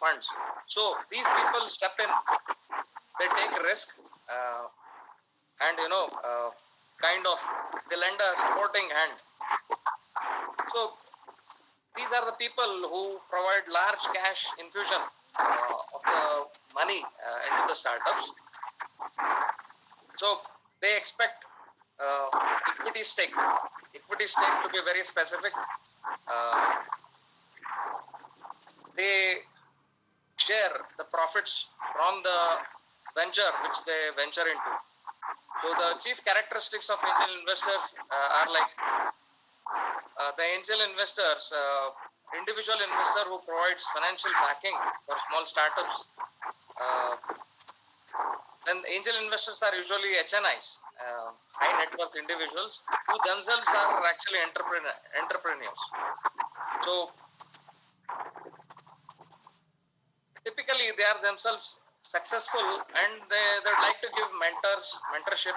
funds. So these people step in, they take risk, and kind of they lend a supporting hand. So these are the people who provide large cash infusion of the money into the startups. So they expect equity stake to be very specific. They share the profits from the venture which they venture into. So the chief characteristics of angel investors are like the angel investors, individual investor who provides financial backing for small startups. Then angel investors are usually HNIs, high net worth individuals who themselves are actually entrepreneurs. So typically they are themselves successful, and they'd like to give mentorship.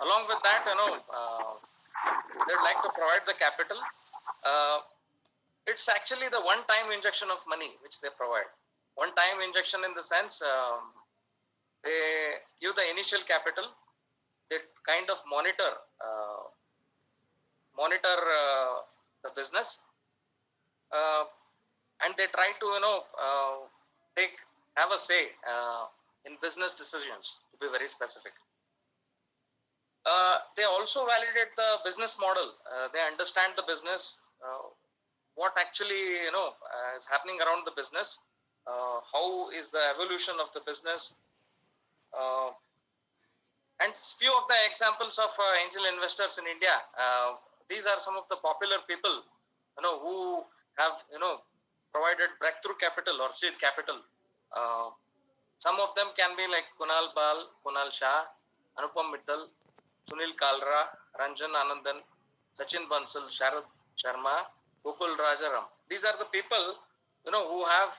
Along with that, they'd like to provide the capital. It's actually the one-time injection of money which they provide. One-time injection in the sense they give the initial capital, they kind of monitor the business, and they try to have a say in business decisions, to be very specific. They also validate the business model. They understand the business, what actually is happening around the business, how is the evolution of the business, and few of the examples of angel investors in India. These are some of the popular people who have provided breakthrough capital or seed capital. Some of them can be like Kunal Bal, Kunal Shah, Anupam Mittal, Sunil Kalra, Ranjan Anandan, Sachin Bansal, Sharad Sharma, Gokul Rajaram. These are the people who have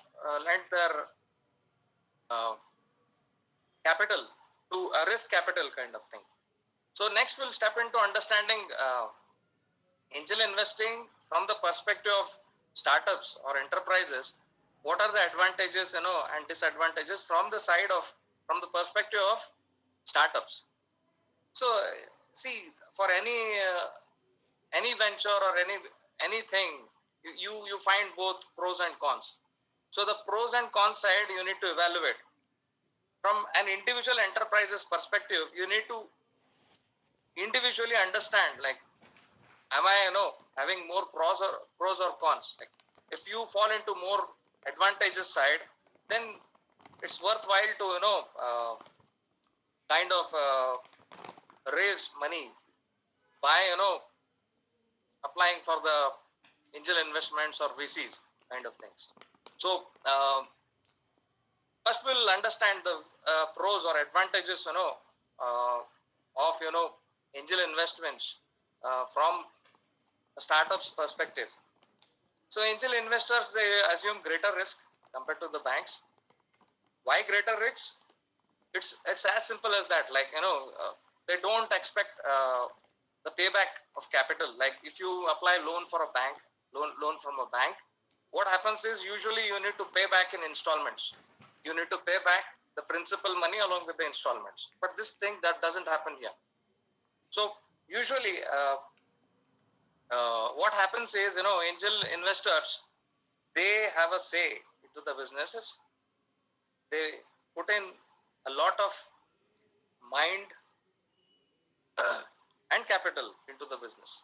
lent their capital to a risk capital kind of thing. So next we'll step into understanding angel investing from the perspective of startups or enterprises. What are the advantages and disadvantages from the perspective of startups? So see, for any venture or anything, you find both pros and cons. So the pros and cons side you need to evaluate. From an individual enterprise's perspective, you need to individually understand, like, am I having more pros or cons? Like, if you fall into more advantageous side, then it's worthwhile to kind of raise money by applying for the angel investments or VCs kind of things. So first we'll understand the pros or advantages of angel investments from a startup's perspective. So angel investors, they assume greater risk compared to the banks. Why greater risks? It's as simple as that. Like they don't expect the payback of capital. Like if you apply loan from a bank, what happens is usually you need to pay back in installments. You need to pay back the principal money along with the installments. But this thing that doesn't happen here. So usually what happens is angel investors, they have a say into the businesses. They put in a lot of mind and capital into the business,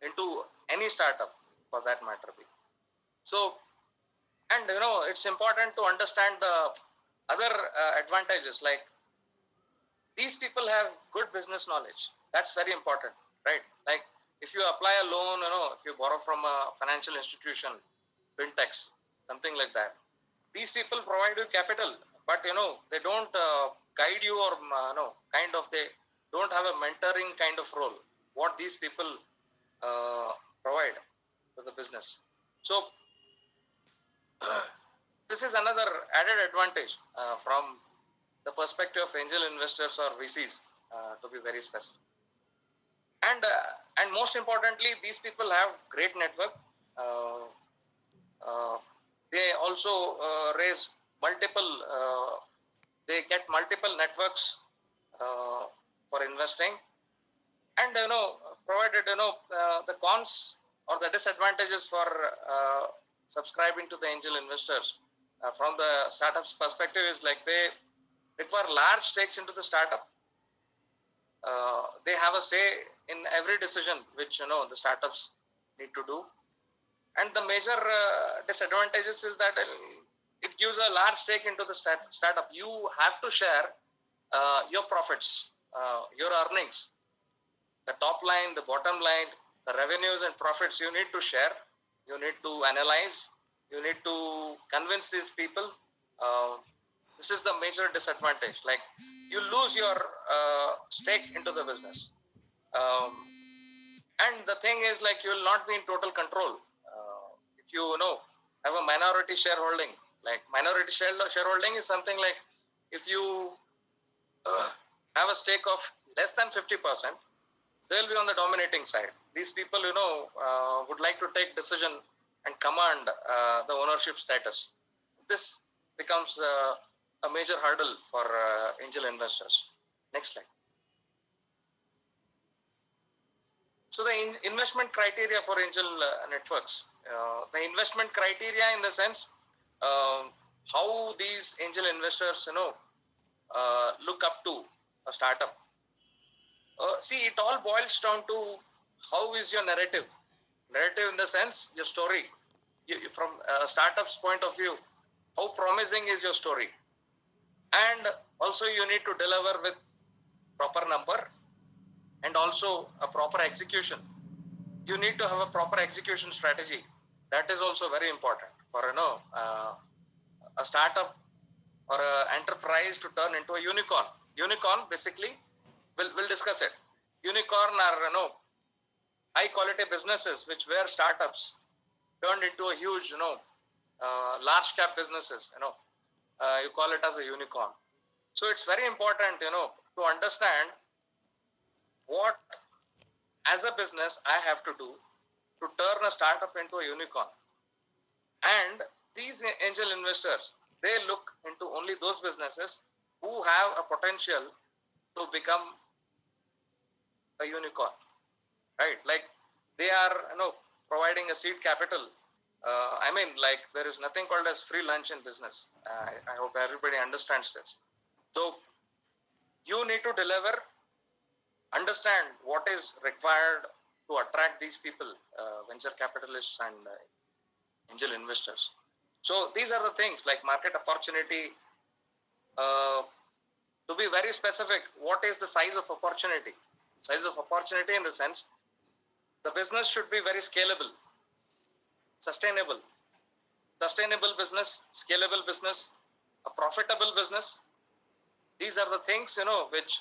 into any startup for that matter. So, and it's important to understand the other advantages, like these people have good business knowledge. That's very important, right? Like if you apply a loan, if you borrow from a financial institution, fintechs, something like that, these people provide you capital, but they don't guide you or they don't have a mentoring kind of role what these people provide to the business. So this is another added advantage from the perspective of angel investors or VCs, to be very specific. And most importantly, these people have great network. They also raise multiple, they get multiple networks for investing, and provided the cons or the disadvantages for subscribing to the angel investors from the startup's perspective is like they require large stakes into the startup. They have a say in every decision which the startups need to do. And the major disadvantages is that it gives a large stake into the startup. You have to share your profits, your earnings, the top line, the bottom line, the revenues and profits you need to share. You need to analyze. You need to convince these people. This is the major disadvantage. Like you lose your stake into the business. And the thing is, like, you will not be in total control. If you have a minority shareholding, like minority shareholding is something like if you have a stake of less than 50%, they'll be on the dominating side. These people, would like to take decision and command the ownership status. This becomes a major hurdle for angel investors. Next slide. So the investment criteria for angel networks, the investment criteria in the sense how these angel investors, look up to a startup. See, it all boils down to how is your narrative. Narrative in the sense, your story. From a startup's point of view, how promising is your story? And also you need to deliver with proper number and also a proper execution. You need to have a proper execution strategy. That is also very important for a startup or an enterprise to turn into a unicorn. Unicorn, basically, we'll discuss it. Unicorn are high quality businesses which were startups turned into a huge large cap businesses. You call it as a unicorn. So it's very important to understand what as a business I have to do to turn a startup into a unicorn. And these angel investors, they look into only those businesses who have a potential to become a unicorn, right? Like they are providing a seed capital. I mean, like there is nothing called as free lunch in business. I hope everybody understands this. So you need to deliver, understand what is required to attract these people, venture capitalists and angel investors. So these are the things like market opportunity. To be very specific, what is the size of opportunity? Size of opportunity in the sense, the business should be very scalable, sustainable. Sustainable business, scalable business, a profitable business. These are the things, which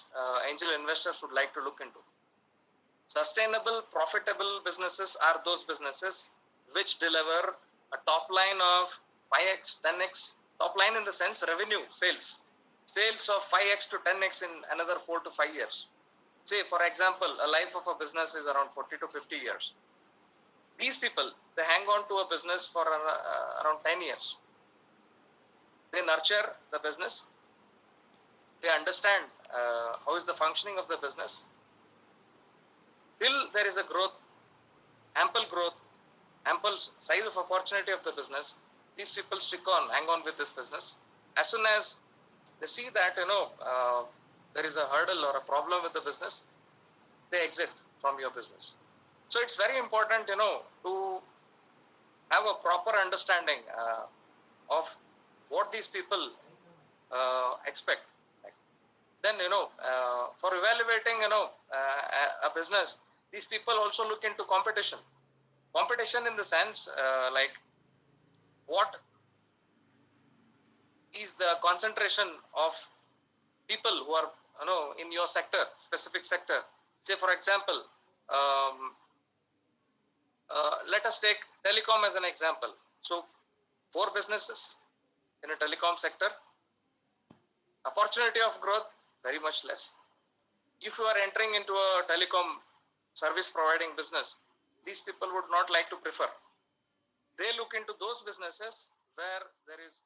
angel investors would like to look into. Sustainable, profitable businesses are those businesses which deliver a top line of 5x, 10x, top line in the sense revenue, sales of 5x to 10x in another 4 to 5 years. Say, for example, a life of a business is around 40 to 50 years. These people, they hang on to a business for around 10 years. They nurture the business. They understand how is the functioning of the business. Till there is a growth, ample size of opportunity of the business, these people stick on, hang on with this business. As soon as they see that, there is a hurdle or a problem with the business, they exit from your business. So it's very important, to have a proper understanding of what these people expect. Then, for evaluating, a business, these people also look into competition. Competition in the sense, like what is the concentration of people who are, in your sector, specific sector. Say, for example, let us take telecom as an example. So 4 businesses in a telecom sector, opportunity of growth very much less. If you are entering into a telecom service providing business, these people would not like to prefer. They look into those businesses where there is